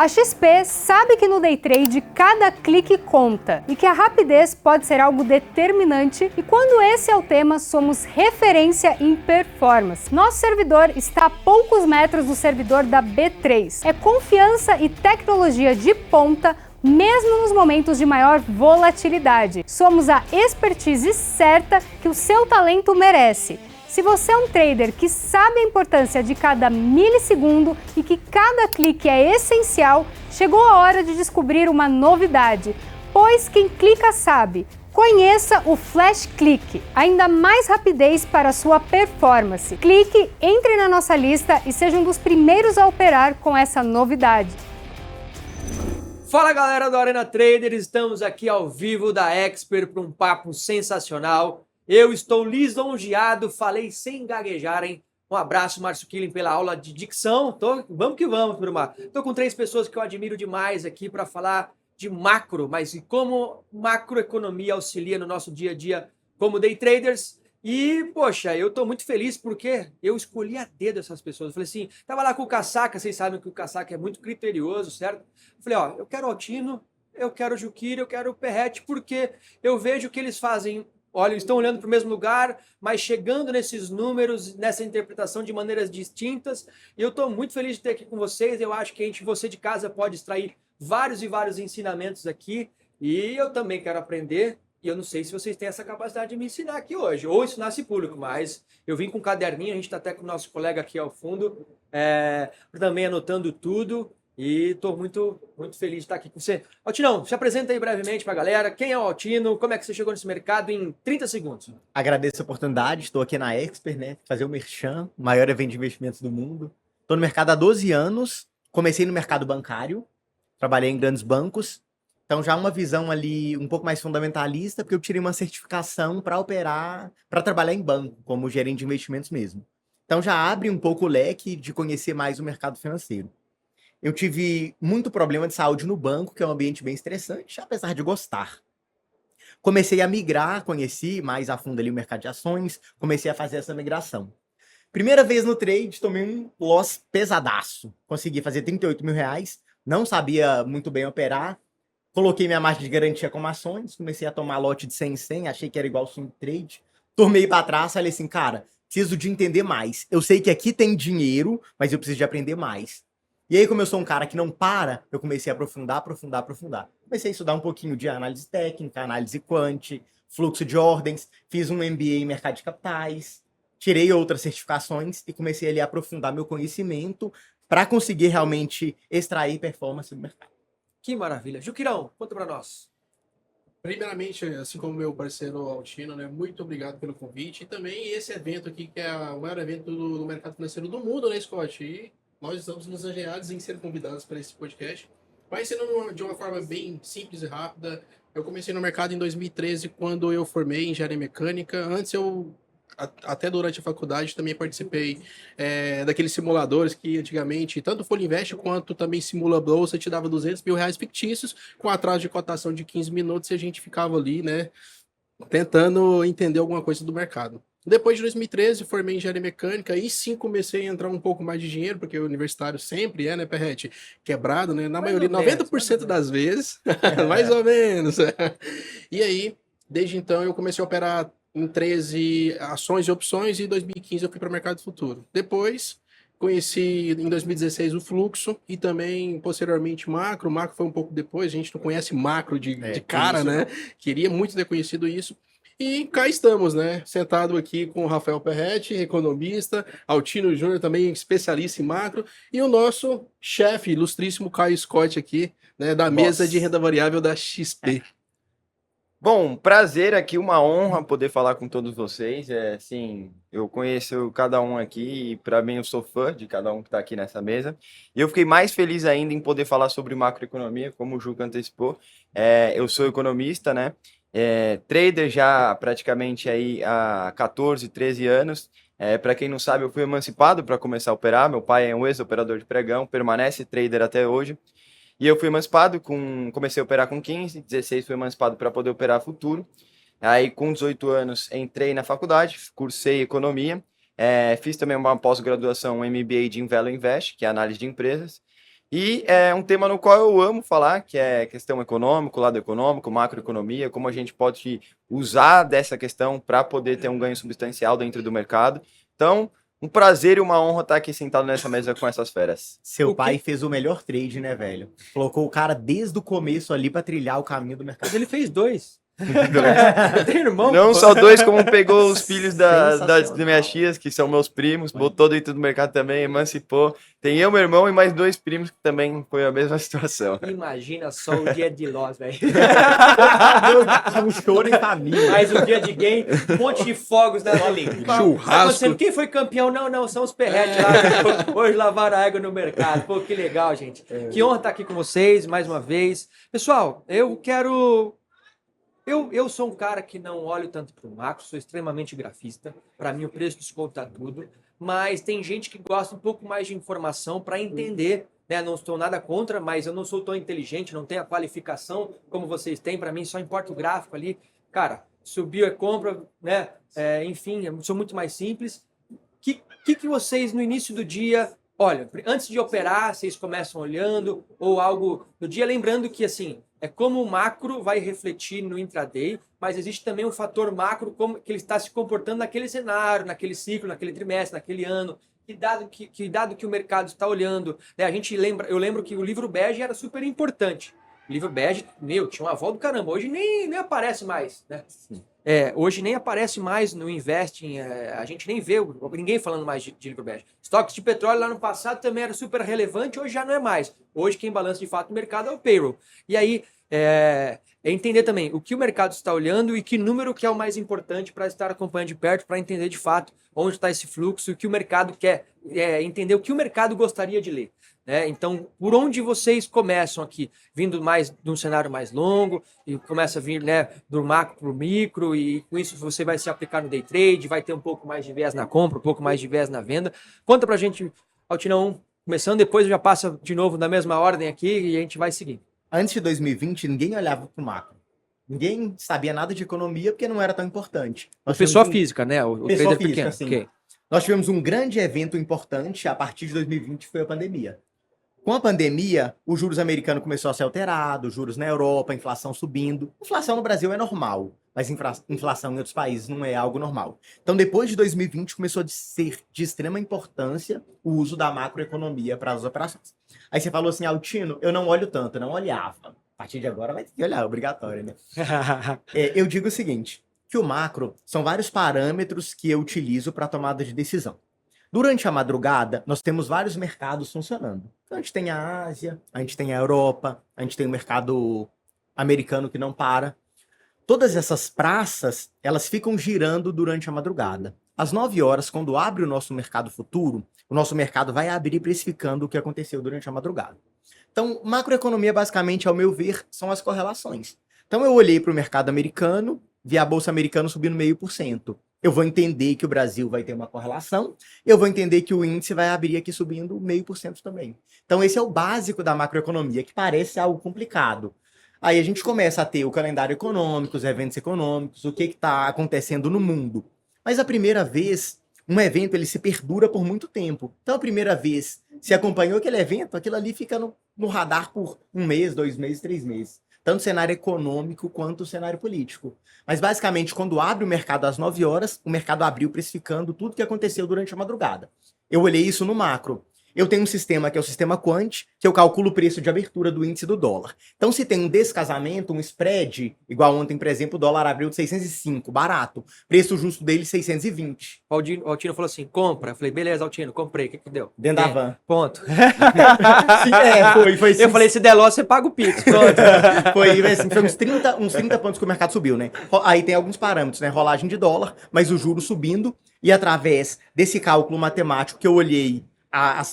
A XP sabe que no day trade cada clique conta e que a rapidez pode ser algo determinante, e quando esse é o tema, somos referência em performance. Nosso servidor está a poucos metros do servidor da B3. É confiança e tecnologia de ponta, mesmo nos momentos de maior volatilidade. Somos a expertise certa que o seu talento merece. Se você é um trader que sabe a importância de cada milissegundo e que cada clique é essencial, chegou a hora de descobrir uma novidade, pois quem clica sabe. Conheça o Flash Click, ainda mais rapidez para a sua performance. Clique, entre na nossa lista e seja um dos primeiros a operar com essa novidade. Fala galera do Arena Trader, estamos aqui ao vivo da Expert para um papo sensacional. Eu estou lisonjeado, falei sem gaguejar, hein? Um abraço, Márcio Killing, pela aula de dicção. Vamos que vamos, turma. Estou com 3 pessoas que eu admiro demais aqui para falar de macro, mas como macroeconomia auxilia no nosso dia a dia como day traders. E, poxa, eu estou muito feliz porque eu escolhi a dedo essas pessoas. Eu falei assim, tava lá com o Casaca, vocês sabem que o Casaca é muito criterioso, certo? Eu falei, ó, eu quero o Altino, eu quero o Juquira, eu quero o Perrette, porque eu vejo que eles fazem... Olha, estão olhando para o mesmo lugar, mas chegando nesses números, nessa interpretação de maneiras distintas. E eu estou muito feliz de ter aqui com vocês. Eu acho que você de casa pode extrair vários e vários ensinamentos aqui. E eu também quero aprender. E eu não sei se vocês têm essa capacidade de me ensinar aqui hoje, ou ensinar esse público, mas eu vim com um caderninho, a gente está até com o nosso colega aqui ao fundo, também anotando tudo. E estou muito feliz de estar aqui com você. Altinão, se apresenta aí brevemente para a galera. Quem é o Altino? Como é que você chegou nesse mercado em 30 segundos? Agradeço a oportunidade. Estou aqui na Expert, né? Fazer o merchan, o maior evento de investimentos do mundo. Estou no mercado há 12 anos. Comecei no mercado bancário. Trabalhei em grandes bancos. Então já uma visão ali um pouco mais fundamentalista, porque eu tirei uma certificação para operar, para trabalhar em banco, como gerente de investimentos mesmo. Então já abre um pouco o leque de conhecer mais o mercado financeiro. Eu tive muito problema de saúde no banco, que é um ambiente bem estressante, apesar de gostar. Comecei a migrar, conheci mais a fundo ali o mercado de ações, comecei a fazer essa migração. Primeira vez no trade, tomei um loss pesadaço. Consegui fazer 38 mil reais, não sabia muito bem operar. Coloquei minha margem de garantia como ações, comecei a tomar lote de 100 em 100, achei que era igual swing trade. Tomei para trás, falei assim, cara, preciso de entender mais. Eu sei que aqui tem dinheiro, mas eu preciso de aprender mais. E aí, como eu sou um cara que não para, eu comecei a aprofundar. Comecei a estudar um pouquinho de análise técnica, análise quant, fluxo de ordens, fiz um MBA em mercado de capitais, tirei outras certificações e comecei ali a aprofundar meu conhecimento para conseguir realmente extrair performance do mercado. Que maravilha. Juquirão, conta para nós. Primeiramente, assim como meu parceiro Altino, né, muito obrigado pelo convite. E também esse evento aqui, que é o maior evento do mercado financeiro do mundo, né, Scott? E nós estamos lisonjeados em ser convidados para esse podcast. Vai sendo de uma forma bem simples e rápida. Eu comecei no mercado em 2013, quando eu formei em engenharia mecânica. Antes até durante a faculdade, também participei daqueles simuladores que antigamente, tanto o Folha Invest quanto também Simula Bolsa, te dava 200 mil reais fictícios, com atraso de cotação de 15 minutos, e a gente ficava ali, né, tentando entender alguma coisa do mercado. Depois de 2013, formei em engenharia mecânica e sim comecei a entrar um pouco mais de dinheiro, porque o universitário sempre né, Perrette, quebrado, né? Na maioria, 90% das vezes, mais ou menos. E aí, desde então, eu comecei a operar em 13 ações e opções, e em 2015 eu fui para o mercado futuro. Depois, conheci em 2016 o fluxo e também, posteriormente, macro. O macro foi um pouco depois, a gente não conhece macro de cara, isso, né? Não. Queria muito ter conhecido isso. E cá estamos, né? Sentado aqui com o Rafael Perrette, economista, Altino Júnior, também especialista em macro, e o nosso chefe, ilustríssimo Caio Scott aqui, né? Da mesa de renda variável da XP. Bom, prazer aqui, uma honra poder falar com todos vocês. Assim, eu conheço cada um aqui e para mim eu sou fã de cada um que está aqui nessa mesa. E eu fiquei mais feliz ainda em poder falar sobre macroeconomia, como o Juca antecipou. Eu sou economista, né? Trader já praticamente aí há 14, 13 anos. Para quem não sabe, eu fui emancipado para começar a operar. Meu pai é um ex-operador de pregão, permanece trader até hoje. E eu fui emancipado, comecei a operar com 15, 16 fui emancipado para poder operar futuro. Aí com 18 anos entrei na faculdade, cursei economia, fiz também uma pós-graduação, um MBA de Value Invest, que é análise de empresas. E é um tema no qual eu amo falar, que é questão econômica, lado econômico, macroeconomia, como a gente pode usar dessa questão para poder ter um ganho substancial dentro do mercado. Então, um prazer e uma honra estar aqui sentado nessa mesa com essas feras. Seu pai fez o melhor trade, né, velho? Colocou o cara desde o começo ali pra trilhar o caminho do mercado. Mas ele fez 2. Eu tenho irmão. Não pô. só 2, como pegou os filhos das Sensacional. minhas tias, que são meus primos, botou dentro do mercado também, emancipou. Tem eu, meu irmão e mais 2 primos que também foi a mesma situação. Imagina só o dia de Loss, velho. Um choro em família. Mais um dia de game, um monte de fogos na Churrasco. Quem foi campeão? Não, são os perretes lá. Hoje lavaram água no mercado. Pô, que legal, gente. Que honra estar aqui com vocês mais uma vez. Pessoal, eu quero. Eu sou um cara que não olho tanto para o macro, sou extremamente grafista. Para mim, o preço desconta tudo. Mas tem gente que gosta um pouco mais de informação para entender. Né? Não estou nada contra, mas eu não sou tão inteligente, não tenho a qualificação como vocês têm. Para mim, só importa o gráfico ali. Cara, subiu é compra, né? Enfim, eu sou muito mais simples. Que vocês, no início do dia, olha, antes de operar, vocês começam olhando ou algo no dia, lembrando que, assim, é como o macro vai refletir no intraday, mas existe também um fator macro, como que ele está se comportando naquele cenário, naquele ciclo, naquele trimestre, naquele ano. Que dado que o mercado está olhando, né? Eu lembro que o livro bege era super importante. O livro bege, tinha uma avó do caramba, hoje nem aparece mais, né? Hoje nem aparece mais no Investing, a gente nem vê ninguém falando mais de livro bege. Estoques de petróleo lá no passado também era super relevante, hoje já não é mais. Hoje quem balança de fato o mercado é o payroll. E aí, entender também o que o mercado está olhando e que número que é o mais importante para estar acompanhando de perto, para entender de fato onde está esse fluxo, o que o mercado quer, entender o que o mercado gostaria de ler. Então, por onde vocês começam aqui? Vindo mais de um cenário mais longo, e começa a vir, né, do macro para o micro, e com isso você vai se aplicar no day trade, vai ter um pouco mais de viés na compra, um pouco mais de viés na venda. Conta pra gente, Altinão, começando, depois já passa de novo na mesma ordem aqui e a gente vai seguindo. Antes de 2020, ninguém olhava pro macro. Ninguém sabia nada de economia porque não era tão importante. Pessoa física, né? O Pessoa trader física, pequeno. sim. Okay. Nós tivemos um grande evento importante a partir de 2020, foi a pandemia. Com a pandemia, o juros americano começou a ser alterado, juros na Europa, inflação subindo. Inflação no Brasil é normal, mas inflação em outros países não é algo normal. Então, depois de 2020, começou a ser de extrema importância o uso da macroeconomia para as operações. Aí você falou assim, Altino, eu não olho tanto, eu não olhava. A partir de agora vai ter que olhar, obrigatório, né? Eu digo o seguinte, que o macro são vários parâmetros que eu utilizo para tomada de decisão. Durante a madrugada, nós temos vários mercados funcionando. Então, a gente tem a Ásia, a gente tem a Europa, a gente tem o mercado americano que não para. Todas essas praças, elas ficam girando durante a madrugada. Às 9 horas, quando abre o nosso mercado futuro, o nosso mercado vai abrir precificando o que aconteceu durante a madrugada. Então, macroeconomia, basicamente, ao meu ver, são as correlações. Então, eu olhei para o mercado americano, vi a Bolsa Americana subindo 0,5%. Eu vou entender que o Brasil vai ter uma correlação, eu vou entender que o índice vai abrir aqui subindo 0,5% também. Então esse é o básico da macroeconomia, que parece algo complicado. Aí a gente começa a ter o calendário econômico, os eventos econômicos, o que está acontecendo no mundo. Mas a primeira vez, um evento ele se perdura por muito tempo. Então a primeira vez, se acompanhou aquele evento, aquilo ali fica no radar por 1 mês, 2 meses, 3 meses. Tanto o cenário econômico quanto o cenário político. Mas, basicamente, quando abre o mercado às 9 horas, o mercado abriu precificando tudo que aconteceu durante a madrugada. Eu olhei isso no macro. Eu tenho um sistema que é o sistema Quant, que eu calculo o preço de abertura do índice do dólar. Então, se tem um descasamento, um spread, igual ontem, por exemplo, o dólar abriu de 605, barato. Preço justo dele, 620. O Altino falou assim, compra. Eu falei, beleza, Altino, comprei. O que deu? Dentro da van. Ponto. Sim, foi Eu falei, se der loss, você paga o Pix. Pronto. Foi uns 30 pontos que o mercado subiu, né? Aí tem alguns parâmetros, né? Rolagem de dólar, mas o juro subindo. E através desse cálculo matemático que eu olhei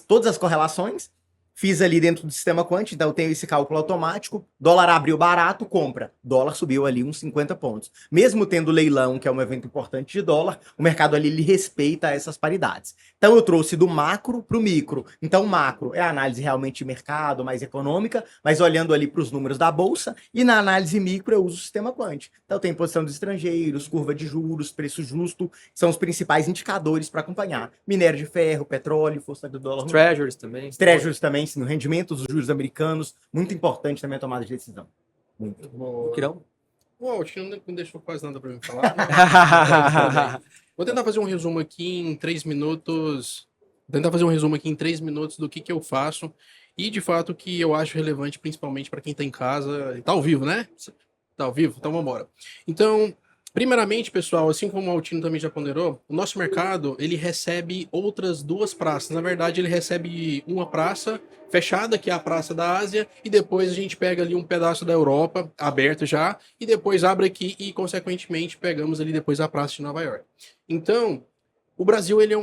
todas as correlações, fiz ali dentro do sistema Quant, então eu tenho esse cálculo automático, dólar abriu barato, compra, dólar subiu ali uns 50 pontos. Mesmo tendo leilão, que é um evento importante de dólar, o mercado ali ele respeita essas paridades. Então eu trouxe do macro para o micro. Então o macro é a análise realmente de mercado, mais econômica, mas olhando ali para os números da bolsa, e na análise micro eu uso o sistema Quant. Então tem posição dos estrangeiros, curva de juros, preço justo, são os principais indicadores para acompanhar. Minério de ferro, petróleo, força do dólar. Treasuries também. Treasuries também, no rendimento dos juros americanos, muito importante na minha tomada de decisão. Muito. Quirão? O Altino não deixou quase nada para mim falar. Vou tentar fazer um resumo aqui em 3 minutos. Do que eu faço e, de fato, o que eu acho relevante, principalmente para quem está em casa. Tá ao vivo, né? Tá ao vivo? Então vamos embora. Então, primeiramente, pessoal, assim como o Altino também já ponderou, o nosso mercado, ele recebe outras 2 praças. Na verdade, ele recebe uma praça fechada, que é a Praça da Ásia, e depois a gente pega ali um pedaço da Europa, aberto já, e depois abre aqui e, consequentemente, pegamos ali depois a Praça de Nova York. Então, o Brasil, ele é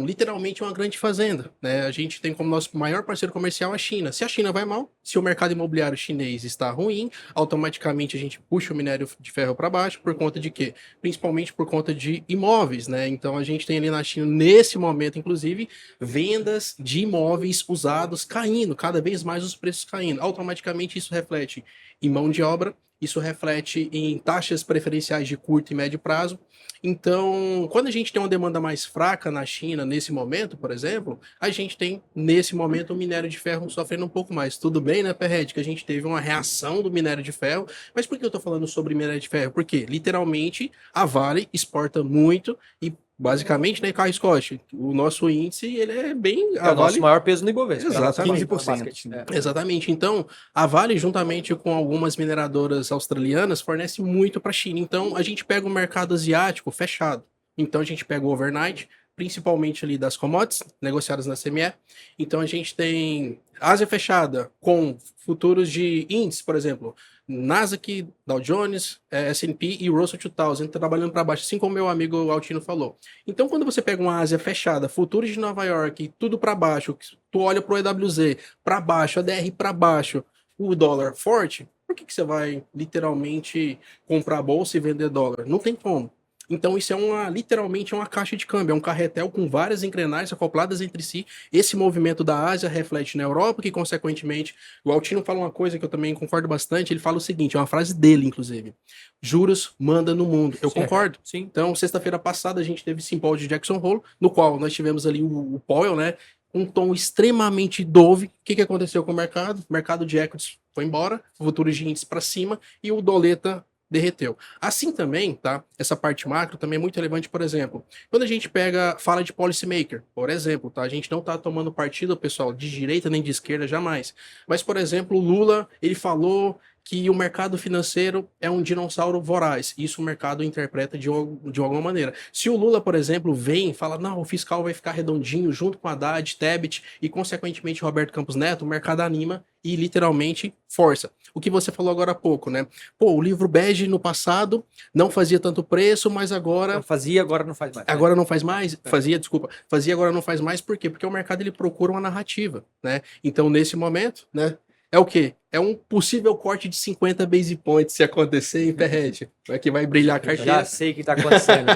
literalmente uma grande fazenda, né? A gente tem como nosso maior parceiro comercial a China. Se a China vai mal, se o mercado imobiliário chinês está ruim, automaticamente a gente puxa o minério de ferro para baixo, por conta de quê? Principalmente por conta de imóveis, né? Então a gente tem ali na China, nesse momento, inclusive, vendas de imóveis usados caindo, cada vez mais os preços caindo. Automaticamente isso reflete em mão de obra, isso reflete em taxas preferenciais de curto e médio prazo. Então, quando a gente tem uma demanda mais fraca na China, nesse momento, por exemplo, a gente tem, nesse momento, o minério de ferro sofrendo um pouco mais. Tudo bem, né, Perred, que a gente teve uma reação do minério de ferro, mas por que eu tô falando sobre minério de ferro? Porque, literalmente, a Vale exporta muito e, basicamente, né, Caio Scott, o nosso índice, ele é bem... É o nosso maior peso no Ibovespa. Exatamente. 15%. Exatamente. Então, a Vale, juntamente com algumas mineradoras australianas, fornece muito para a China. Então, a gente pega o mercado asiático fechado. Então, a gente pega o overnight, principalmente ali das commodities, negociadas na CME. Então, a gente tem Ásia fechada com futuros de índice, por exemplo, Nasdaq, Dow Jones, S&P e Russell 2000, trabalhando para baixo, assim como meu amigo Altino falou. Então, quando você pega uma Ásia fechada, futuros de Nova York, tudo para baixo, tu olha para o EWZ para baixo, a DR para baixo, o dólar forte, por que você vai literalmente comprar bolsa e vender dólar? Não tem como. Então isso é literalmente uma caixa de câmbio, é um carretel com várias engrenagens acopladas entre si. Esse movimento da Ásia reflete na Europa, que consequentemente, o Altino fala uma coisa que eu também concordo bastante, ele fala o seguinte, é uma frase dele, inclusive, juros manda no mundo. Eu concordo. Sim. Então, sexta-feira passada a gente teve esse simpósio de Jackson Hole, no qual nós tivemos ali o Powell, né, um tom extremamente dove. O que aconteceu com o mercado? O mercado de equities foi embora, futuros de índice para cima, e o doleta derreteu. Assim também, tá? Essa parte macro também é muito relevante, por exemplo, quando a gente fala de policymaker, por exemplo, tá? A gente não tá tomando partido, pessoal, de direita nem de esquerda, jamais. Mas, por exemplo, o Lula, ele falou que o mercado financeiro é um dinossauro voraz. Isso o mercado interpreta de alguma maneira. Se o Lula, por exemplo, vem e fala, não, o fiscal vai ficar redondinho junto com Haddad, Tebet e, consequentemente, Roberto Campos Neto, o mercado anima e, literalmente, força. O que você falou agora há pouco, né? Pô, o livro bege no passado não fazia tanto preço, mas agora... Não fazia, agora não faz mais. Agora não faz mais? Fazia, desculpa. Fazia, agora não faz mais, por quê? Porque o mercado, ele procura uma narrativa, né? Então, nesse momento, né? É o quê? É um possível corte de 50 base points se acontecer em Perred. É que vai brilhar a carteira. Já sei o que está acontecendo.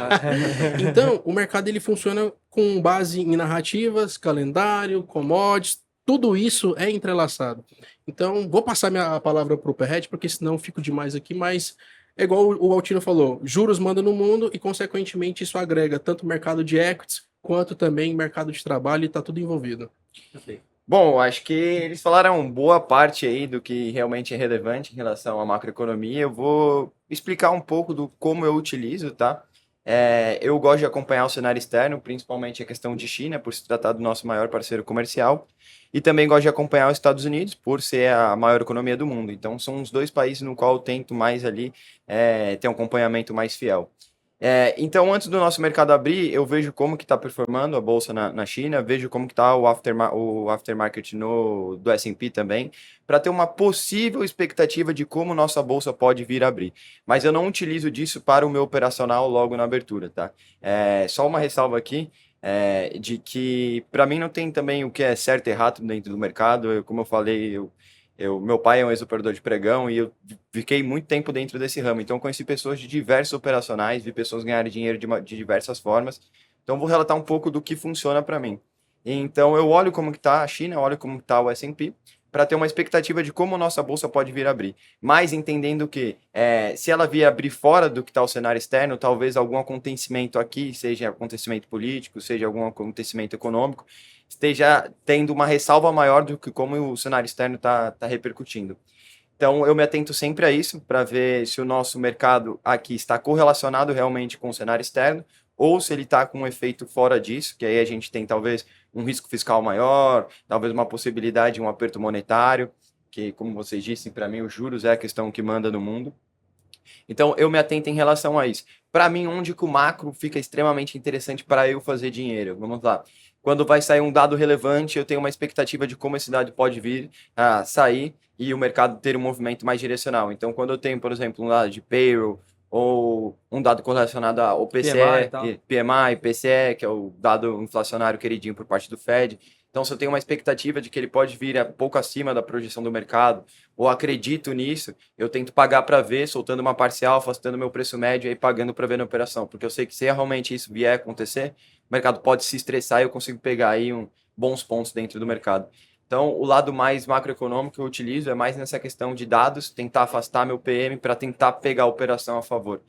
Então, o mercado ele funciona com base em narrativas, calendário, commodities, tudo isso é entrelaçado. Então, vou passar a palavra para o Perred, porque senão eu fico demais aqui, mas é igual o Altino falou, juros manda no mundo e, consequentemente, isso agrega tanto o mercado de equities quanto também mercado de trabalho e está tudo envolvido. Bom, acho que eles falaram boa parte aí do que realmente é relevante em relação à macroeconomia. Eu vou explicar um pouco do como eu utilizo, tá? Eu gosto de acompanhar o cenário externo, principalmente a questão de China, por se tratar do nosso maior parceiro comercial. E também gosto de acompanhar os Estados Unidos, por ser a maior economia do mundo. Então, são os 2 países no qual eu tento mais ali ter um acompanhamento mais fiel. Então, antes do nosso mercado abrir, eu vejo como que está performando a bolsa na China, vejo como que está o aftermarket do S&P também, para ter uma possível expectativa de como nossa bolsa pode vir a abrir. Mas eu não utilizo disso para o meu operacional logo na abertura, tá? Só uma ressalva aqui, de que para mim não tem também o que é certo e errado dentro do mercado. Como eu falei, meu pai é um ex-operador de pregão e eu fiquei muito tempo dentro desse ramo. Então, conheci pessoas de diversos operacionais, vi pessoas ganharem dinheiro de diversas formas. Então, vou relatar um pouco do que funciona para mim. Então, eu olho como que está a China, olho como está o S&P, para ter uma expectativa de como nossa bolsa pode vir a abrir. Mas entendendo que, se ela vir abrir fora do que está o cenário externo, talvez algum acontecimento aqui, seja acontecimento político, seja algum acontecimento econômico, esteja tendo uma ressalva maior do que como o cenário externo está repercutindo. Então, eu me atento sempre a isso, para ver se o nosso mercado aqui está correlacionado realmente com o cenário externo, ou se ele está com um efeito fora disso, que aí a gente tem talvez um risco fiscal maior, talvez uma possibilidade de um aperto monetário, que, como vocês disseram, para mim, os juros é a questão que manda no mundo. Então, eu me atento em relação a isso. Para mim, onde que o macro fica extremamente interessante para eu fazer dinheiro? Vamos lá. Quando vai sair um dado relevante, eu tenho uma expectativa de como esse dado pode vir a sair e o mercado ter um movimento mais direcional. Então, quando eu tenho, por exemplo, um dado de payroll ou um dado correlacionado ao PCE, PMI, PCE, que é o dado inflacionário queridinho por parte do Fed. Então, se eu tenho uma expectativa de que ele pode vir a pouco acima da projeção do mercado, ou acredito nisso, eu tento pagar para ver, soltando uma parcial, afastando meu preço médio e pagando para ver na operação. Porque eu sei que se realmente isso vier a acontecer, o mercado pode se estressar e eu consigo pegar aí bons pontos dentro do mercado. Então, o lado mais macroeconômico que eu utilizo é mais nessa questão de dados, tentar afastar meu PM para tentar pegar a operação a favor.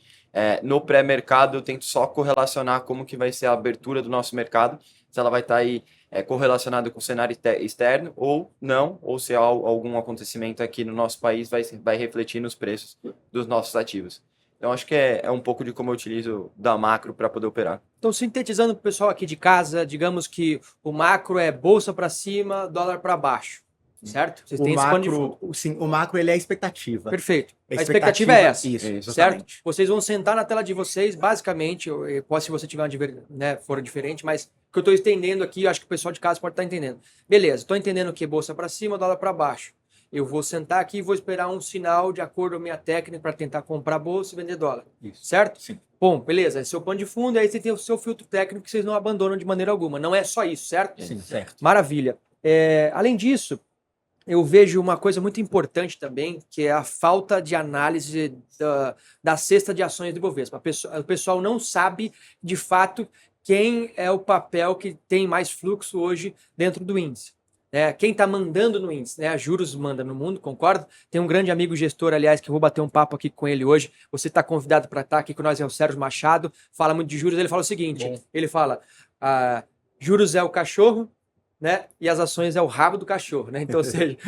No pré-mercado, eu tento só correlacionar como que vai ser a abertura do nosso mercado, se ela vai estar aí correlacionada com o cenário externo ou não, ou se algum acontecimento aqui no nosso país vai refletir nos preços dos nossos ativos. Então, acho que é um pouco de como eu utilizo da macro para poder operar. Então, sintetizando para o pessoal aqui de casa, digamos que o macro é bolsa para cima, dólar para baixo, certo? Vocês têm esse pano de fundo. Sim, o macro ele é a expectativa. Perfeito. A expectativa é essa, isso, certo? Vocês vão sentar na tela de vocês, basicamente, se você tiver for diferente, mas o que eu estou entendendo aqui, eu acho que o pessoal de casa pode estar entendendo. Beleza, estou entendendo que bolsa para cima, dólar para baixo. Eu vou sentar aqui e vou esperar um sinal de acordo com a minha técnica para tentar comprar bolsa e vender dólar. Isso. Certo? Sim. Bom, beleza. Esse é o pano de fundo, aí você tem o seu filtro técnico que vocês não abandonam de maneira alguma. Não é só isso, certo? Sim, certo. Maravilha. Além disso, eu vejo uma coisa muito importante também, que é a falta de análise da cesta de ações do Ibovespa. O pessoal não sabe, de fato, quem é o papel que tem mais fluxo hoje dentro do índice. Quem está mandando no índice, a Juros manda no mundo, concordo? Tem um grande amigo gestor, aliás, que eu vou bater um papo aqui com ele hoje. Você está convidado para estar aqui com nós, é o Sérgio Machado, fala muito de juros. Ele fala o seguinte: ele fala, juros é o cachorro, e as ações é o rabo do cachorro, Então, ou seja,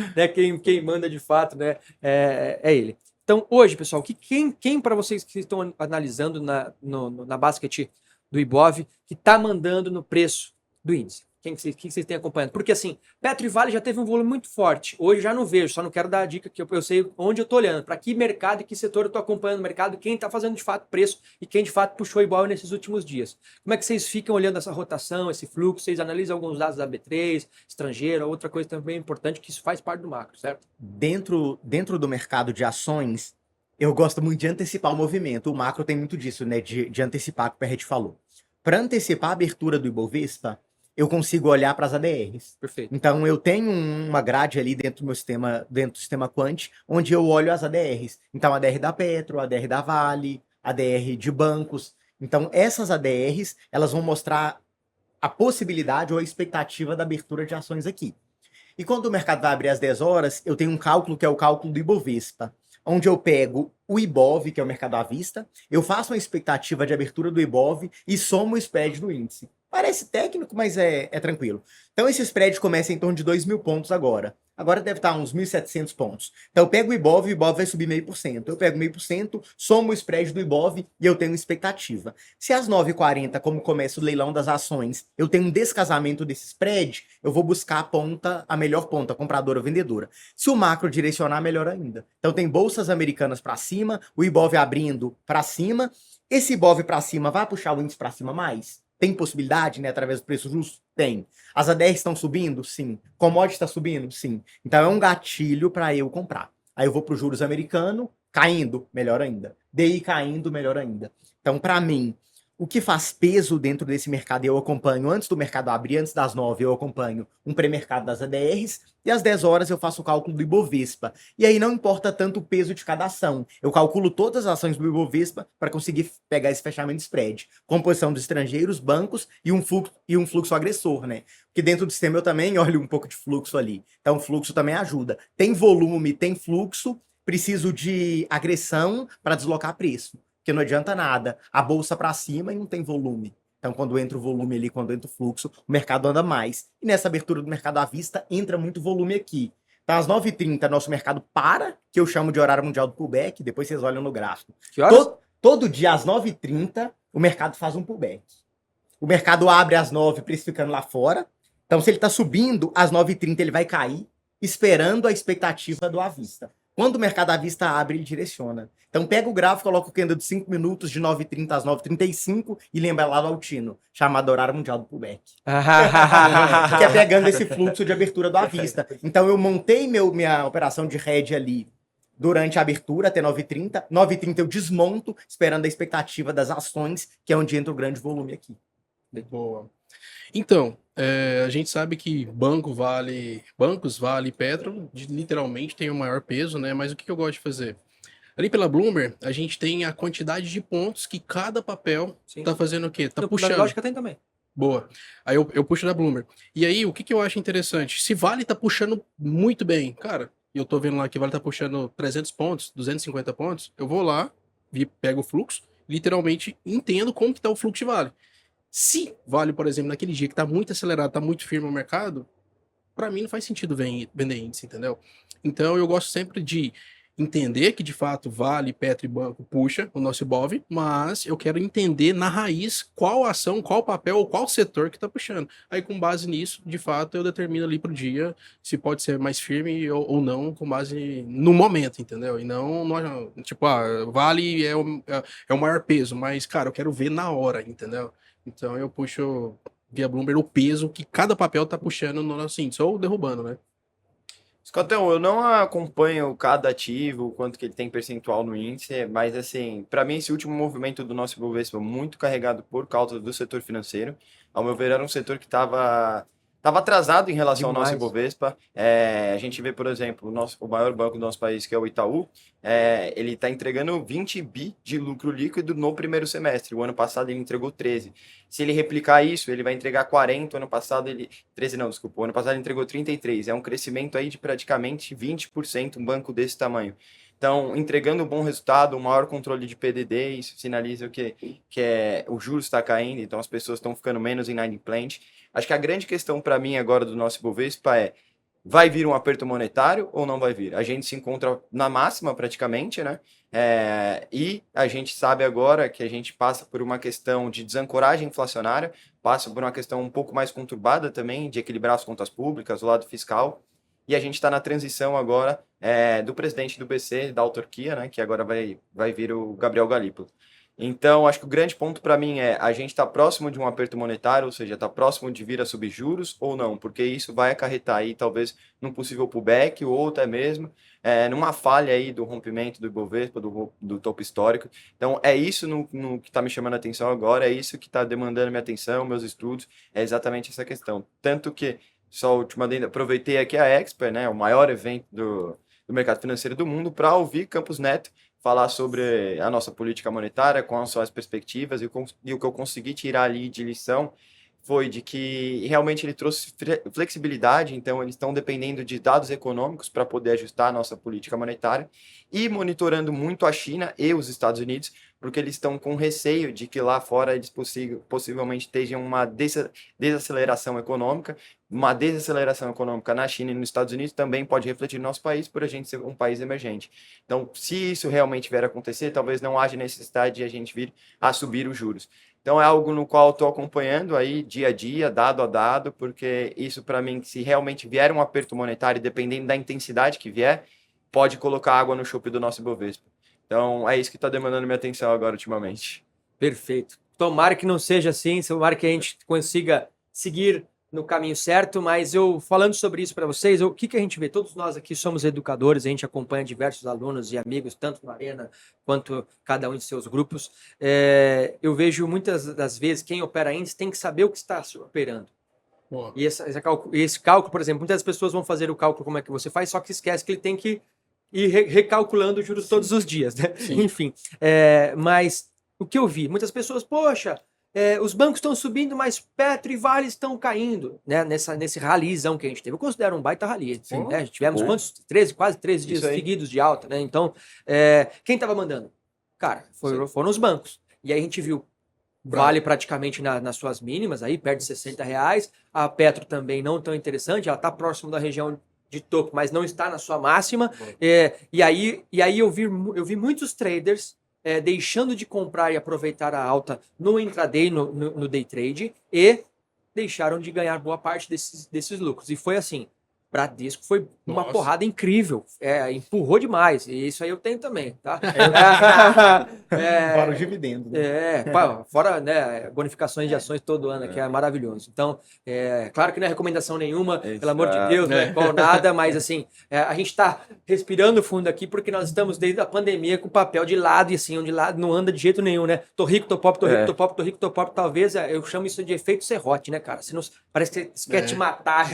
quem manda de fato, é ele. Então, hoje, pessoal, quem para vocês que estão analisando na basket do Ibov, que está mandando no preço do índice? Quem que vocês têm acompanhando? Porque assim, Petro e Vale já teve um volume muito forte. Hoje já não vejo, só não quero dar a dica que eu sei onde eu estou olhando, para que mercado e que setor eu estou acompanhando o mercado, quem está fazendo de fato preço e quem de fato puxou Ibov nesses últimos dias. Como é que vocês ficam olhando essa rotação, esse fluxo? Vocês analisam alguns dados da B3, estrangeira, outra coisa também importante, que isso faz parte do macro, certo? Dentro do mercado de ações, eu gosto muito de antecipar o movimento. O macro tem muito disso, de antecipar, que o Perret falou. Para antecipar a abertura do Ibovespa, eu consigo olhar para as ADRs. Perfeito. Então, eu tenho uma grade ali dentro do meu sistema, dentro do sistema Quant, onde eu olho as ADRs. Então, a ADR da Petro, a ADR da Vale, a ADR de bancos. Então, essas ADRs, elas vão mostrar a possibilidade ou a expectativa da abertura de ações aqui. E quando o mercado vai abrir às 10 horas, eu tenho um cálculo que é o cálculo do Ibovespa, onde eu pego o Ibov, que é o mercado à vista, eu faço uma expectativa de abertura do Ibov e somo o spread do índice. Parece técnico, mas é tranquilo. Então esse spread começa em torno de 2.000 pontos agora. Agora deve estar uns 1.700 pontos. Então eu pego o Ibov e o Ibov vai subir 0,5%. Eu pego 0,5%, somo o spread do Ibov e eu tenho expectativa. Se às 9h40, como começa o leilão das ações, eu tenho um descasamento desse spread, eu vou buscar a melhor ponta, compradora ou vendedora. Se o macro direcionar, melhor ainda. Então tem bolsas americanas para cima, o Ibov abrindo para cima. Esse Ibov para cima vai puxar o índice para cima mais? Tem possibilidade, através do preço justo? Tem. As ADRs estão subindo? Sim. Commodity está subindo? Sim. Então é um gatilho para eu comprar. Aí eu vou para os juros americano, caindo, melhor ainda. DI caindo, melhor ainda. Então, para mim, o que faz peso dentro desse mercado, eu acompanho antes do mercado abrir, antes das 9, eu acompanho um pré-mercado das ADRs, e às 10 horas eu faço o cálculo do Ibovespa. E aí não importa tanto o peso de cada ação. Eu calculo todas as ações do Ibovespa para conseguir pegar esse fechamento de spread. Composição dos estrangeiros, bancos e um fluxo agressor, Porque dentro do sistema eu também olho um pouco de fluxo ali. Então o fluxo também ajuda. Tem volume, tem fluxo, preciso de agressão para deslocar preço. Porque não adianta nada. A bolsa para cima e não tem volume. Então, quando entra o volume ali, quando entra o fluxo, o mercado anda mais. E nessa abertura do mercado à vista, entra muito volume aqui. Então, às 9h30, nosso mercado para, que eu chamo de horário mundial do pullback, depois vocês olham no gráfico. Que horas? Todo dia, às 9h30, o mercado faz um pullback. O mercado abre às 9h, precificando lá fora. Então, se ele está subindo, às 9h30 ele vai cair, esperando a expectativa do à vista. Quando o mercado à vista abre, ele direciona. Então, pega o gráfico, coloca o candle de 5 minutos, de 9h30 às 9h35, e lembra lá do Altino, chamado horário mundial do pullback. Que é pegando esse fluxo de abertura do à vista. Então, eu montei minha operação de hedge ali durante a abertura, até 9h30. 9h30 eu desmonto, esperando a expectativa das ações, que é onde entra o grande volume aqui. Boa. Então, a gente sabe que bancos vale Petro, literalmente tem o maior peso, né? Mas o que eu gosto de fazer? Ali pela Bloomberg, a gente tem a quantidade de pontos que cada papel tá fazendo o quê? Tá puxando. Na lógica tem também. Boa. Aí eu puxo da Bloomberg. E aí, o que eu acho interessante? Se Vale tá puxando muito bem, cara, e eu tô vendo lá que Vale tá puxando 300 pontos, 250 pontos, eu vou lá, pego o fluxo, literalmente entendo como que tá o fluxo de Vale. Se Vale, por exemplo, naquele dia que tá muito acelerado, tá muito firme o mercado, para mim não faz sentido vender índice, entendeu? Então eu gosto sempre de entender que de fato Vale, Petro e Banco puxa o nosso Ibov, mas eu quero entender na raiz qual ação, qual papel ou qual setor que tá puxando. Aí com base nisso, de fato, eu determino ali pro dia se pode ser mais firme ou não, com base no momento, entendeu? E não tipo, Vale é o maior peso, mas cara, eu quero ver na hora, entendeu? Então eu puxo via Bloomberg o peso que cada papel tá puxando no nosso índice, ou derrubando, né? Scottão, eu não acompanho cada ativo, quanto que ele tem percentual no índice, mas assim, para mim esse último movimento do nosso Ibovespa muito carregado por causa do setor financeiro. Ao meu ver, era um setor que estava atrasado em relação ao nosso Ibovespa. A gente vê, por exemplo, o maior banco do nosso país, que é o Itaú, ele está entregando 20 bi de lucro líquido no primeiro semestre. O ano passado ele entregou 13. Se ele replicar isso, ele vai entregar 40. O ano passado ele... 13 não, desculpa. O ano passado ele entregou 33. É um crescimento aí de praticamente 20%, um banco desse tamanho. Então, entregando um bom resultado, um maior controle de PDD, isso sinaliza que o juros está caindo, então as pessoas estão ficando menos inadimplentes. Acho que a grande questão para mim agora do nosso Ibovespa é: vai vir um aperto monetário ou não vai vir? A gente se encontra na máxima praticamente, né? E a gente sabe agora que a gente passa por uma questão de desancoragem inflacionária, passa por uma questão um pouco mais conturbada também, de equilibrar as contas públicas, o lado fiscal. E a gente está na transição agora do presidente do BC, da autarquia, né? Que agora vai vir o Gabriel Galípolo. Então, acho que o grande ponto para mim é: a gente está próximo de um aperto monetário, ou seja, está próximo de vir a subir juros ou não, porque isso vai acarretar aí talvez num possível pullback ou até mesmo numa falha aí do rompimento do Ibovespa, do topo histórico. Então, é isso no que está me chamando a atenção agora, é isso que está demandando minha atenção, meus estudos, é exatamente essa questão. Tanto que, só a última adenda, aproveitei aqui a Expert, né, o maior evento do mercado financeiro do mundo, para ouvir Campos Neto falar sobre a nossa política monetária, quais são as perspectivas, e o que eu consegui tirar ali de lição foi de que realmente ele trouxe flexibilidade. Então eles estão dependendo de dados econômicos para poder ajustar a nossa política monetária e monitorando muito a China e os Estados Unidos, porque eles estão com receio de que lá fora eles possivelmente estejam uma desaceleração econômica. Uma desaceleração econômica na China e nos Estados Unidos também pode refletir no nosso país, por a gente ser um país emergente. Então, se isso realmente vier a acontecer, talvez não haja necessidade de a gente vir a subir os juros. Então, é algo no qual estou acompanhando aí dia a dia, dado a dado, porque isso, para mim, se realmente vier um aperto monetário, dependendo da intensidade que vier, pode colocar água no chope do nosso Ibovespa. Então, é isso que está demandando minha atenção agora, ultimamente. Perfeito. Tomara que não seja assim, tomara que a gente consiga seguir no caminho certo, mas eu falando sobre isso para vocês, o que a gente vê? Todos nós aqui somos educadores, a gente acompanha diversos alunos e amigos, tanto na Arena quanto cada um de seus grupos. Eu vejo muitas das vezes quem opera índice tem que saber o que está operando. Boa. E esse cálculo, por exemplo, muitas pessoas vão fazer o cálculo como é que você faz, só que esquece que ele tem que ir recalculando os juros todos os dias, né? Enfim, mas o que eu vi, muitas pessoas, poxa, os bancos estão subindo, mas Petro e Vale estão caindo, né? Nesse ralizão que a gente teve. Eu considero um baita rally. Né? Tivemos quantos? quase 13 dias seguidos de alta, né? Então, quem estava mandando? Cara, foram os bancos. E aí a gente viu Vale praticamente nas suas mínimas, aí perto de R$ 60. A Petro também não tão interessante, ela está próximo da região de topo, mas não está na sua máxima. E aí eu vi muitos traders deixando de comprar e aproveitar a alta no intraday, no day trade, e deixaram de ganhar boa parte desses lucros. E foi assim, Bradesco foi uma porrada incrível, empurrou demais, e isso aí eu tenho também, tá? Fora os dividendos. Né? Fora, né, bonificações de ações todo ano, que é maravilhoso. Então, claro que não é recomendação nenhuma, pelo amor de Deus, não é igual nada, mas assim, a gente está respirando fundo aqui porque nós estamos desde a pandemia com o papel de lado, e assim, onde lado não anda de jeito nenhum, né? Tô rico, tô pobre, tô rico, tô pobre, tô rico, tô pobre, talvez eu chamo isso de efeito serrote, né, cara? Senão, parece que você quer te matar.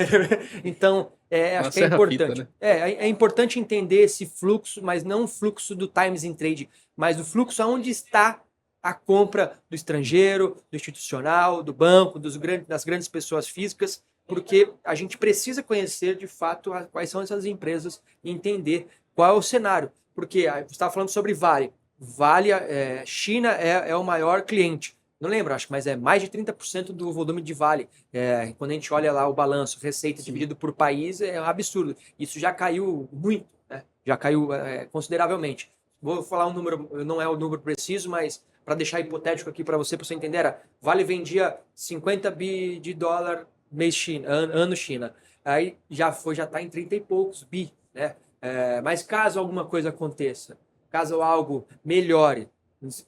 Então, acho que é importante. Fita, né? É importante entender esse fluxo, mas não o fluxo do Times in Trade, mas o fluxo onde está a compra do estrangeiro, do institucional, do banco, das grandes pessoas físicas, porque a gente precisa conhecer de fato quais são essas empresas e entender qual é o cenário. Porque você estava falando sobre Vale. Vale, China é o maior cliente. Não lembro, acho, mas é mais de 30% do volume de Vale. Quando a gente olha lá o balanço, receita dividido por país, é um absurdo. Isso já caiu muito, né? Já caiu consideravelmente. Vou falar um número, não é o número preciso, mas para deixar hipotético aqui para você entender, Vale vendia 50 bi de dólar mês China, ano China. Aí já está em 30 e poucos bi, né? Mas caso alguma coisa aconteça, caso algo melhore,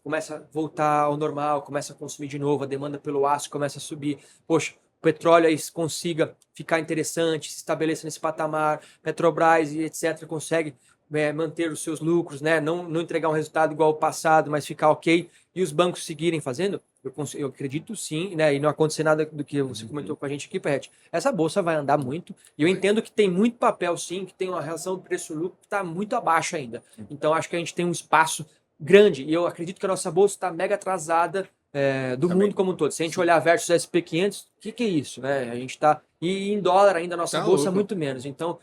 começa a voltar ao normal, começa a consumir de novo, a demanda pelo aço começa a subir, poxa, o petróleo aí consiga ficar interessante, se estabeleça nesse patamar, Petrobras e etc. consegue manter os seus lucros, né? Não entregar um resultado igual ao passado, mas ficar ok, e os bancos seguirem fazendo, eu acredito sim, né? E não acontecer nada do que você comentou com a gente aqui, Pet. Essa bolsa vai andar muito, e eu entendo que tem muito papel sim, que tem uma relação preço-lucro que está muito abaixo ainda. Então acho que a gente tem um espaço grande, e eu acredito que a nossa bolsa está mega atrasada do mundo como um todo. Se a gente olhar versus SP500, o que é isso? Né? A gente está... E em dólar ainda a nossa bolsa muito menos. Então,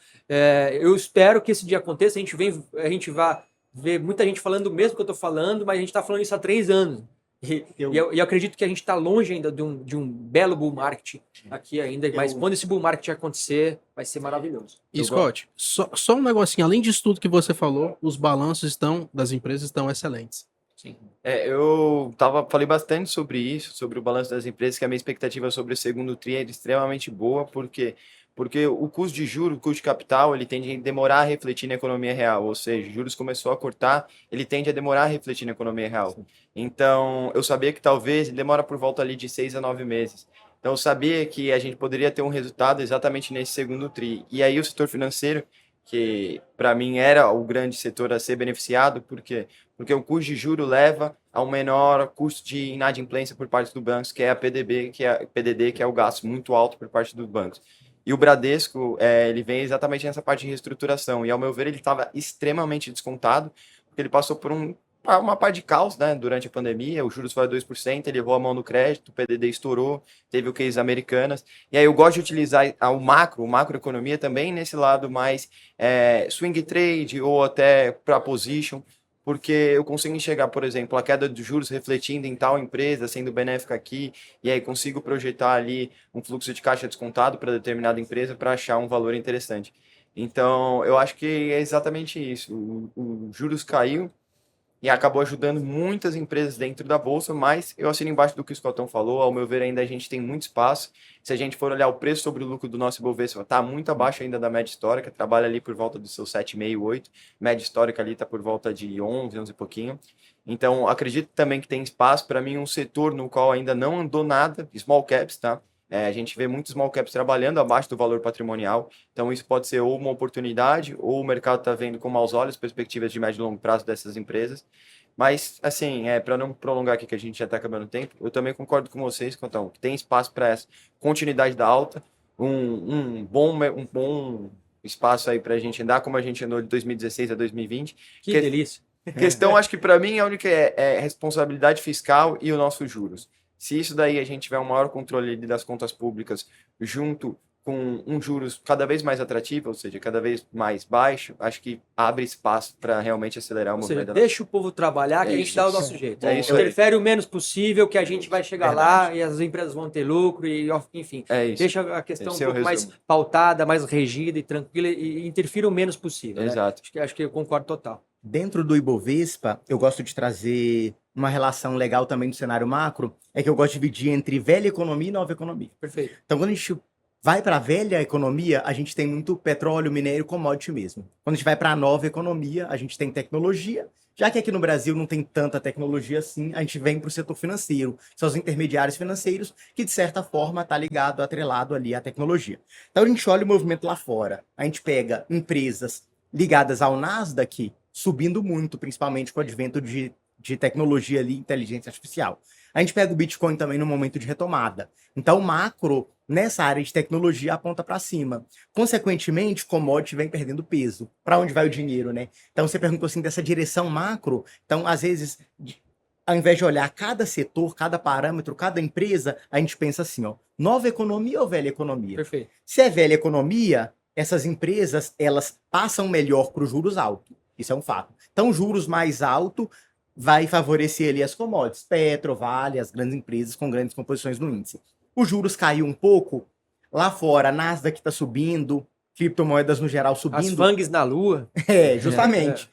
eu espero que esse dia aconteça, a gente vai ver muita gente falando o mesmo que eu estou falando, mas a gente está falando isso há 3 anos. E eu acredito que a gente está longe ainda de um belo bull market aqui ainda, mas quando esse bull market acontecer, vai ser maravilhoso. E Scott, só um negocinho, além disso tudo que você falou, os balanços das empresas estão excelentes. Sim. Eu falei bastante sobre isso, sobre o balanço das empresas, que a minha expectativa sobre o segundo tri é extremamente boa, porque o custo de juros, o custo de capital, ele tende a demorar a refletir na economia real, ou seja, juros começou a cortar, ele tende a demorar a refletir na economia real. Sim. Então, eu sabia que talvez ele demora por volta ali de 6 a 9 meses. Então, eu sabia que a gente poderia ter um resultado exatamente nesse segundo tri. E aí o setor financeiro, que para mim era o grande setor a ser beneficiado, porque o custo de juro leva a um menor custo de inadimplência por parte dos bancos, que é a PDD, que é o gasto muito alto por parte dos bancos. E o Bradesco, ele vem exatamente nessa parte de reestruturação, e ao meu ver ele estava extremamente descontado, porque ele passou por uma parte de caos, né, durante a pandemia, os juros foram 2%, ele errou a mão no crédito, o PDD estourou, teve o case Americanas, e aí eu gosto de utilizar o macroeconomia também nesse lado mais swing trade ou até para position, porque eu consigo enxergar, por exemplo, a queda de juros refletindo em tal empresa, sendo benéfica aqui, e aí consigo projetar ali um fluxo de caixa descontado para determinada empresa para achar um valor interessante. Então, eu acho que é exatamente isso. O juros caiu e acabou ajudando muitas empresas dentro da bolsa, mas eu assino embaixo do que o Scottão falou, ao meu ver ainda a gente tem muito espaço. Se a gente for olhar o preço sobre o lucro do nosso Ibovespa, está muito abaixo ainda da média histórica, trabalha ali por volta dos seus 7,5, 8, média histórica ali está por volta de 11 e pouquinho. Então, acredito também que tem espaço, para mim, um setor no qual ainda não andou nada, small caps, tá? A gente vê muitos small caps trabalhando abaixo do valor patrimonial, então isso pode ser ou uma oportunidade, ou o mercado está vendo com maus olhos perspectivas de médio e longo prazo dessas empresas. Mas, assim, para não prolongar aqui que a gente já está acabando o tempo, eu também concordo com vocês, Contão, que tem espaço para essa continuidade da alta, um bom espaço aí para a gente andar como a gente andou de 2016 a 2020. Que delícia! A questão, acho que para mim, a única é responsabilidade fiscal e os nossos juros. Se isso daí a gente tiver um maior controle das contas públicas junto com um juros cada vez mais atrativo, ou seja, cada vez mais baixo, acho que abre espaço para realmente acelerar o Ou seja, movimento. deixa o povo trabalhar, que É a gente isso. dá o nosso jeito. É isso aí. Interfere o menos possível, que a gente vai chegar lá e as empresas vão ter lucro, e enfim. É isso. Deixa a questão um Esse é o pouco mais resumo. pautada, mais regida e tranquila, e interfira o menos possível. Né? Exato. Acho que eu concordo total. Dentro do Ibovespa, eu gosto de trazer uma relação legal também do cenário macro, é que eu gosto de dividir entre velha economia e nova economia. Perfeito. Então, quando a gente vai para a velha economia, a gente tem muito petróleo, minério, commodity mesmo. Quando a gente vai para a nova economia, a gente tem tecnologia. Já que aqui no Brasil não tem tanta tecnologia assim, a gente vem para o setor financeiro. São os intermediários financeiros que, de certa forma, está ligado, atrelado ali à tecnologia. Então, a gente olha o movimento lá fora. A gente pega empresas ligadas ao Nasdaq subindo muito, principalmente com o advento de tecnologia ali, inteligência artificial. A gente pega o Bitcoin também no momento de retomada. Então, o macro, nessa área de tecnologia, aponta para cima. Consequentemente, commodity vem perdendo peso. Para onde vai o dinheiro, né? Então, você perguntou assim, dessa direção macro. Então, às vezes, ao invés de olhar cada setor, cada parâmetro, cada empresa, a gente pensa assim, ó, nova economia ou velha economia? Perfeito. Se é velha economia, essas empresas, elas passam melhor para os juros altos. Isso é um fato. Então, juros mais alto vai favorecer ali as commodities, Petro, Vale, as grandes empresas com grandes composições no índice. Os juros caiu um pouco, lá fora, a Nasdaq está subindo, criptomoedas no geral subindo. As FANGs na lua. Justamente.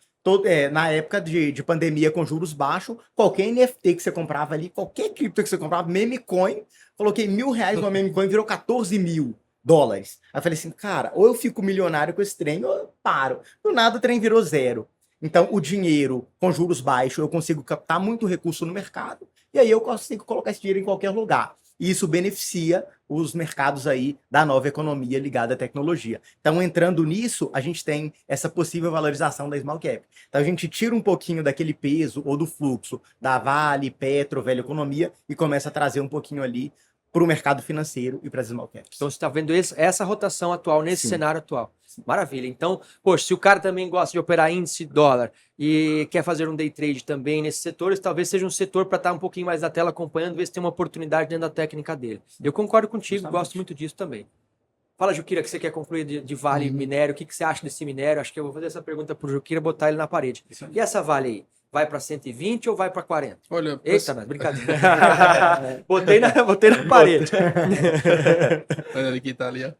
Na época de pandemia com juros baixos, qualquer NFT que você comprava ali, qualquer cripto que você comprava, meme coin, coloquei R$1.000 numa meme coin, virou 14 mil dólares. Aí eu falei assim, cara, ou eu fico milionário com esse trem, ou eu paro. Do nada o trem virou zero. Então, o dinheiro com juros baixos, eu consigo captar muito recurso no mercado, e aí eu consigo colocar esse dinheiro em qualquer lugar. E isso beneficia os mercados aí da nova economia ligada à tecnologia. Então, entrando nisso, a gente tem essa possível valorização da small cap. Então, a gente tira um pouquinho daquele peso ou do fluxo da Vale, Petro, velha economia, e começa a trazer um pouquinho ali para o mercado financeiro e para as small caps. Então você está vendo essa rotação atual, nesse Sim. cenário atual. Maravilha. Então, poxa, se o cara também gosta de operar índice dólar e quer fazer um day trade também nesses setores, talvez seja um setor para estar um pouquinho mais na tela acompanhando, ver se tem uma oportunidade dentro da técnica dele. Eu concordo contigo, gosto muito disso também. Fala, Juquira, que você quer concluir de Vale Minério. O que você acha desse minério? Acho que eu vou fazer essa pergunta para o Juquira, botar ele na parede. E essa Vale aí? Vai para 120 ou vai para 40? Olha, Eita, mas brincadeira. botei na parede. olha aqui, tá ali, ó.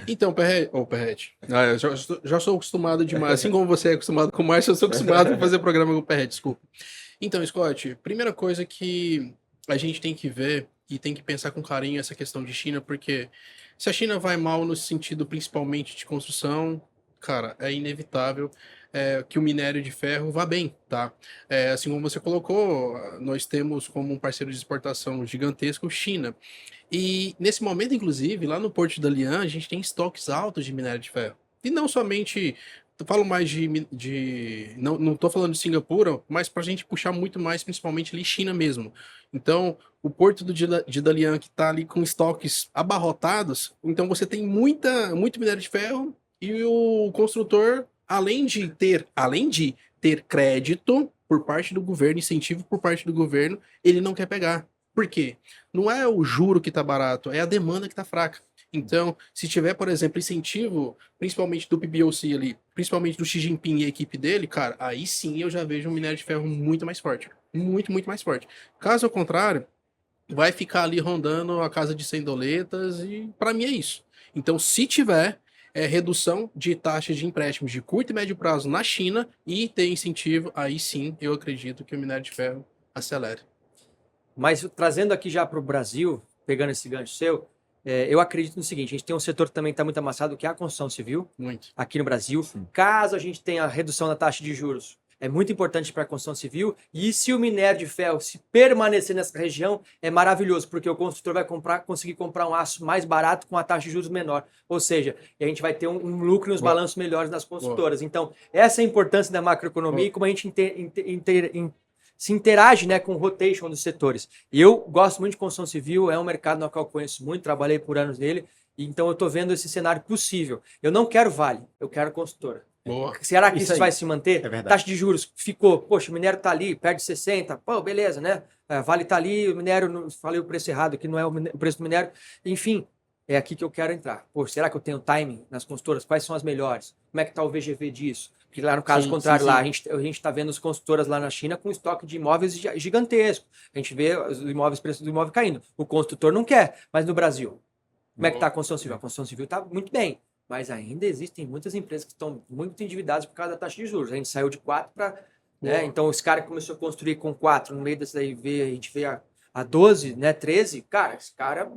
Então, Perrete. Eu já sou acostumado demais. Assim como você é acostumado com o Márcio, eu sou acostumado a fazer programa com o Perrete, desculpa. Então, Scott, primeira coisa que a gente tem que ver e tem que pensar com carinho essa questão de China, porque se a China vai mal no sentido principalmente de construção, cara, é inevitável que o minério de ferro vá bem, tá? Assim como você colocou, nós temos como um parceiro de exportação gigantesco China. E nesse momento, inclusive, lá no Porto de Dalian, a gente tem estoques altos de minério de ferro. E não somente, eu falo mais não estou falando de Singapura, mas para a gente puxar muito mais, principalmente ali China mesmo. Então, o Porto de Dalian, que está ali com estoques abarrotados, então você tem muito minério de ferro e o construtor, além de ter crédito por parte do governo, incentivo por parte do governo, ele não quer pegar. Por quê? Não é o juro que está barato, é a demanda que está fraca. Então, se tiver, por exemplo, incentivo, principalmente do PBOC ali, principalmente do Xi Jinping e a equipe dele, cara, aí sim eu já vejo um minério de ferro muito mais forte. Muito, muito mais forte. Caso ao contrário, vai ficar ali rondando a casa de 100 doletas e para mim é isso. Então, se tiver redução de taxas de empréstimos de curto e médio prazo na China e ter incentivo, aí sim eu acredito que o minério de ferro acelere. Mas trazendo aqui já para o Brasil, pegando esse gancho seu, eu acredito no seguinte, a gente tem um setor que também está muito amassado, que é a construção civil, Muito. aqui no Brasil. Sim. Caso a gente tenha a redução da taxa de juros, é muito importante para a construção civil, e se o minério de ferro se permanecer nessa região, é maravilhoso, porque o construtor vai conseguir comprar um aço mais barato com a taxa de juros menor, ou seja, a gente vai ter um lucro e uns balanços melhores das construtoras. Então, essa é a importância da macroeconomia e como a gente se interage, né, com o rotation dos setores. E eu gosto muito de construção civil, é um mercado no qual eu conheço muito, trabalhei por anos nele, então eu estou vendo esse cenário possível. Eu não quero Vale, eu quero construtora. Boa. Será que Isso isso aí. vai se manter? É verdade. Taxa de juros ficou, poxa, o minério tá ali, perde 60, pô, beleza, né? Vale tá ali, o minério, falei o preço errado, que não é o preço do minério. Enfim, é aqui que eu quero entrar. Pô, será que eu tenho timing nas consultoras? Quais são as melhores? Como é que tá o VGV disso? Porque lá no caso Sim, contrário, sim, lá sim. a gente está vendo as consultoras lá na China com estoque de imóveis gigantesco. A gente vê os imóveis, preço do imóvel caindo. O construtor não quer, mas no Brasil, como é que está a construção civil? A construção civil está muito bem, mas ainda existem muitas empresas que estão muito endividadas por causa da taxa de juros. A gente saiu de 4 para... Né? Então, os caras que começou a construir com 4, no meio dessa daí, a gente vê a 12, né, 13, cara, esse cara...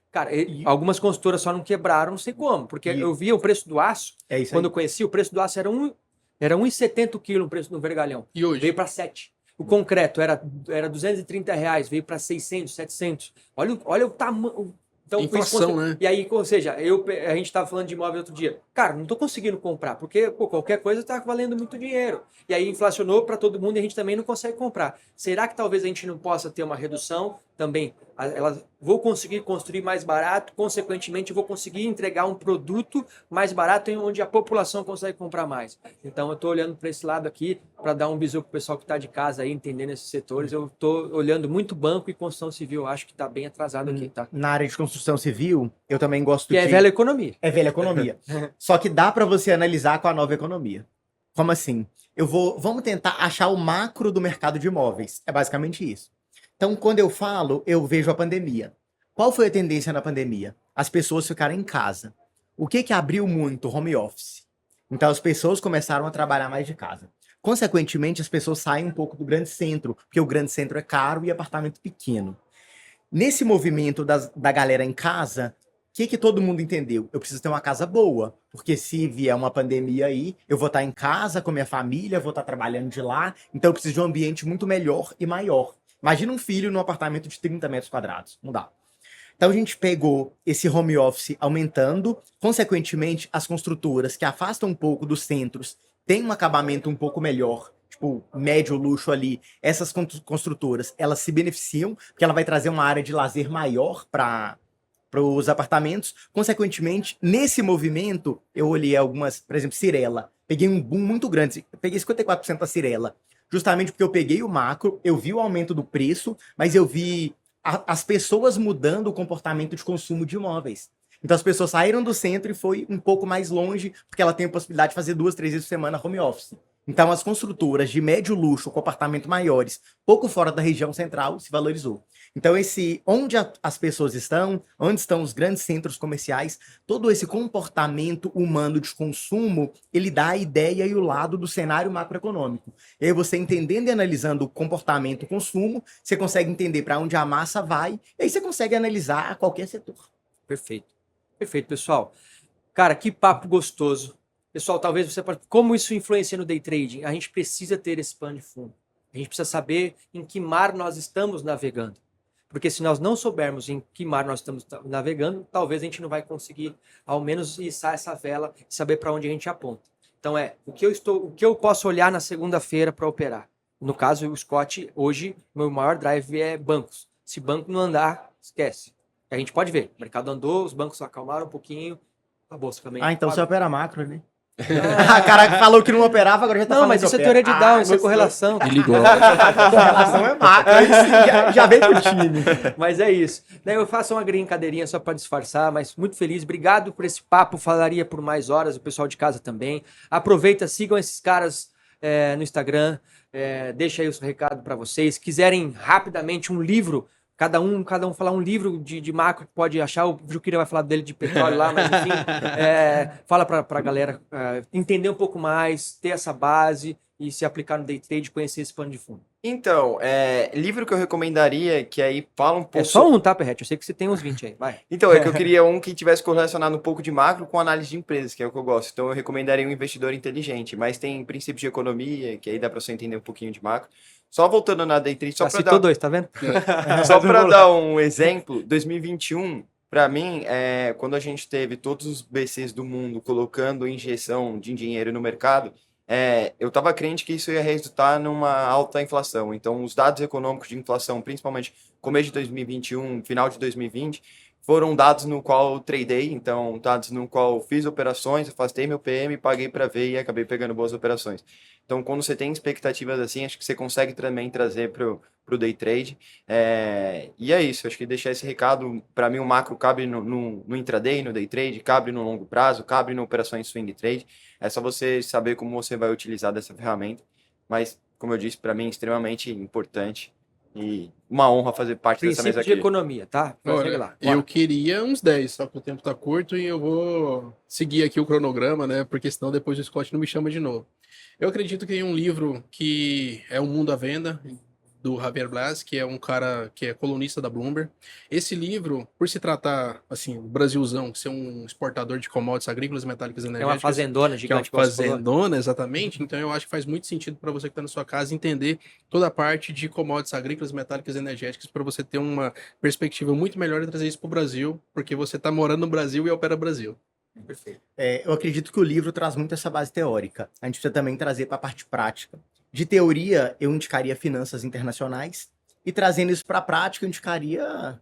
Cara, algumas construtoras só não quebraram, não sei como, porque eu via o preço do aço, É isso quando aí. eu conheci, o preço do aço era 1,70 o quilo o preço do vergalhão. E hoje? Veio para 7. O concreto era R$ 230, veio para 600, 700. Olha o tamanho. Então, Inflação, né? E aí, ou seja, a gente estava falando de imóvel outro dia. Cara, não estou conseguindo comprar, porque pô, qualquer coisa está valendo muito dinheiro. E aí inflacionou para todo mundo e a gente também não consegue comprar. Será que talvez a gente não possa ter uma redução também? Vou conseguir construir mais barato, consequentemente, vou conseguir entregar um produto mais barato em onde a população consegue comprar mais. Então, eu estou olhando para esse lado aqui para dar um bisu para o pessoal que está de casa aí, entendendo esses setores. Eu estou olhando muito banco e construção civil. Eu acho que está bem atrasado aqui, tá? Na área de construção civil, eu também gosto Que é velha economia. É velha economia. Só que dá para você analisar com a nova economia. Como assim? Vamos tentar achar o macro do mercado de imóveis. É basicamente isso. Então, quando eu falo, eu vejo a pandemia. Qual foi a tendência na pandemia? As pessoas ficaram em casa. O que abriu muito? Home office. Então, as pessoas começaram a trabalhar mais de casa. Consequentemente, as pessoas saem um pouco do grande centro, porque o grande centro é caro e apartamento pequeno. Nesse movimento da galera em casa, o que todo mundo entendeu? Eu preciso ter uma casa boa, porque se vier uma pandemia aí, eu vou estar em casa com minha família, vou estar trabalhando de lá, então eu preciso de um ambiente muito melhor e maior. Imagina um filho num apartamento de 30 metros quadrados, não dá. Então a gente pegou esse home office aumentando, consequentemente as construtoras que afastam um pouco dos centros têm um acabamento um pouco melhor, tipo, médio luxo ali, essas construtoras, elas se beneficiam, porque ela vai trazer uma área de lazer maior para os apartamentos. Consequentemente, nesse movimento, eu olhei algumas, por exemplo, Cirela. Peguei um boom muito grande, peguei 54% da Cirela, justamente porque eu peguei o macro, eu vi o aumento do preço, mas eu vi as pessoas mudando o comportamento de consumo de imóveis. Então as pessoas saíram do centro e foi um pouco mais longe, porque ela tem a possibilidade de fazer 2, 3 vezes por semana home office. Então as construtoras de médio luxo com apartamentos maiores, pouco fora da região central, se valorizou. Então onde as pessoas estão, onde estão os grandes centros comerciais, todo esse comportamento humano de consumo, ele dá a ideia e o lado do cenário macroeconômico. E aí você entendendo e analisando o comportamento, o consumo, você consegue entender para onde a massa vai, e aí você consegue analisar qualquer setor. Perfeito. Perfeito, pessoal. Cara, que papo gostoso. Pessoal, talvez você pode... Como isso influencia no day trading? A gente precisa ter esse pano de fundo. A gente precisa saber em que mar nós estamos navegando. Porque se nós não soubermos em que mar nós estamos navegando, talvez a gente não vai conseguir, ao menos, içar essa vela e saber para onde a gente aponta. Então o que eu posso olhar na segunda-feira para operar? No caso, o Scott, hoje, meu maior drive é bancos. Se banco não andar, esquece. A gente pode ver, o mercado andou, os bancos acalmaram um pouquinho, a bolsa também. Então você opera macro, né? Caraca, falou que não operava, agora já tá falando mas que isso é opera. teoria de Down, isso é gostou. correlação. Ele ligou. Correlação é macro, aí sim, já vem pro time. Mas é isso. Eu faço uma brincadeirinha só para disfarçar, mas muito feliz. Obrigado por esse papo, falaria por mais horas, o pessoal de casa também. Aproveita, sigam esses caras no Instagram, deixa aí o recado para vocês. Quiserem rapidamente um livro, cada um falar um livro de macro que pode achar. O Juquira vai falar dele de petróleo lá, mas enfim, fala pra galera entender um pouco mais, ter essa base e se aplicar no day trade, conhecer esse pano de fundo. Então, livro que eu recomendaria, que aí fala um pouco... É só um, tá, Perrete? Eu sei que você tem uns 20 aí, vai. Então, é que eu queria um que tivesse correlacionado um pouco de macro com análise de empresas, que é o que eu gosto. Então, eu recomendaria um investidor inteligente, mas tem princípios de economia, que aí dá pra você entender um pouquinho de macro. Só voltando na day trade, Já citou dois, tá vendo? Só para dar um exemplo, 2021, para mim, quando a gente teve todos os BCs do mundo colocando injeção de dinheiro no mercado, eu estava crente que isso ia resultar numa alta inflação. Então, os dados econômicos de inflação, principalmente começo de 2021, final de 2020, foram dados no qual eu tradei, então dados no qual eu fiz operações, afastei meu PM, paguei para ver e acabei pegando boas operações. Então, quando você tem expectativas assim, acho que você consegue também trazer pro day trade. E é isso, acho que deixar esse recado, para mim o macro cabe no intraday, no day trade, cabe no longo prazo, cabe em operações swing trade. É só você saber como você vai utilizar dessa ferramenta. Mas, como eu disse, para mim é extremamente importante e uma honra fazer parte dessa mesa Princípio de aqui. economia, tá? Segue Olha, lá. eu Bora. queria uns 10, só que o tempo tá curto e eu vou seguir aqui o cronograma, né? Porque senão depois o Scott não me chama de novo. Eu acredito que tem um livro que é O Mundo à Venda, do Javier Blas, que é um cara que é colunista da Bloomberg. Esse livro, por se tratar, assim, o Brasilzão, ser um exportador de commodities agrícolas, metálicas e É uma energéticas, fazendona que é uma gigante, como você falou. fazendona, exatamente. Então eu acho que faz muito sentido para você que está na sua casa entender toda a parte de commodities agrícolas, metálicas e energéticas para você ter uma perspectiva muito melhor e trazer isso para o Brasil, porque você está morando no Brasil e opera Brasil. Perfeito. Eu acredito que o livro traz muito essa base teórica. A gente precisa também trazer para a parte prática. De teoria, eu indicaria finanças internacionais. E trazendo isso para a prática, eu indicaria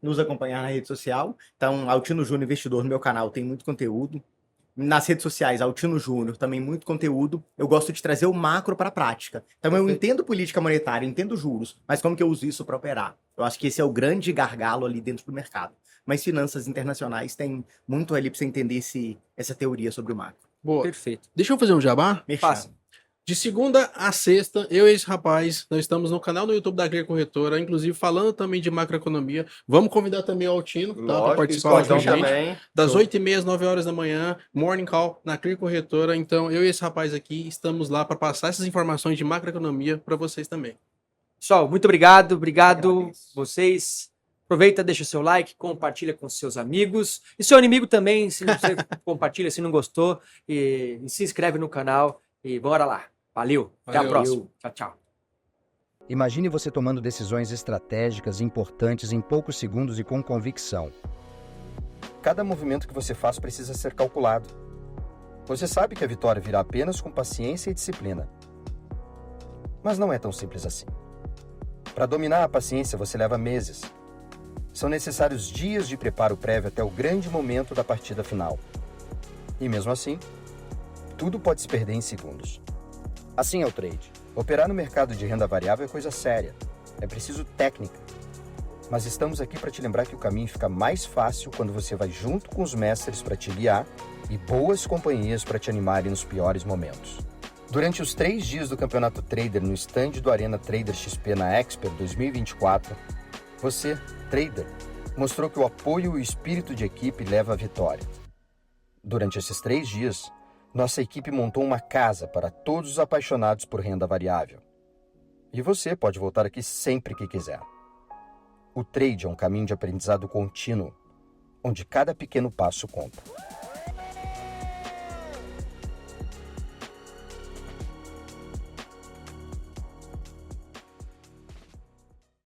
nos acompanhar na rede social. Então, Altino Júnior Investidor no meu canal tem muito conteúdo. Nas redes sociais, Altino Júnior, também muito conteúdo. Eu gosto de trazer o macro para a prática. Então, eu Perfeito. entendo política monetária, entendo juros, mas como que eu uso isso para operar? Eu acho que esse é o grande gargalo ali dentro do mercado. Mas finanças internacionais tem muito ali para você entender essa teoria sobre o macro. Boa. Perfeito. Deixa eu fazer um jabá? Merchan. Faça. De segunda a sexta, eu e esse rapaz, nós estamos no canal do YouTube da Clear Corretora, inclusive falando também de macroeconomia. Vamos convidar também o Altino, tá, para Lógico, participar com a Scott gente. também. Das Show. 8h30 às 9 horas da manhã, Morning Call na Clear Corretora. Então, eu e esse rapaz aqui estamos lá para passar essas informações de macroeconomia para vocês também. Pessoal, muito obrigado. Obrigado Agradeço. vocês. Aproveita, deixa o seu like, compartilha com seus amigos. E seu inimigo também, se você compartilha, se não gostou. E se inscreve no canal. E bora lá. Valeu. Até a Valeu. próxima. Tchau, tchau. Imagine você tomando decisões estratégicas importantes em poucos segundos e com convicção. Cada movimento que você faz precisa ser calculado. Você sabe que a vitória virá apenas com paciência e disciplina. Mas não é tão simples assim. Para dominar a paciência, você leva meses. São necessários dias de preparo prévio até o grande momento da partida final. E mesmo assim, tudo pode se perder em segundos. Assim é o trade. Operar no mercado de renda variável é coisa séria. É preciso técnica. Mas estamos aqui para te lembrar que o caminho fica mais fácil quando você vai junto com os mestres para te guiar e boas companhias para te animarem nos piores momentos. Durante os 3 dias do Campeonato Trader no stand do Arena Trader XP na Expert 2024, você, trader, mostrou que o apoio e o espírito de equipe leva à vitória. Durante esses 3 dias, nossa equipe montou uma casa para todos os apaixonados por renda variável. E você pode voltar aqui sempre que quiser. O trade é um caminho de aprendizado contínuo, onde cada pequeno passo conta.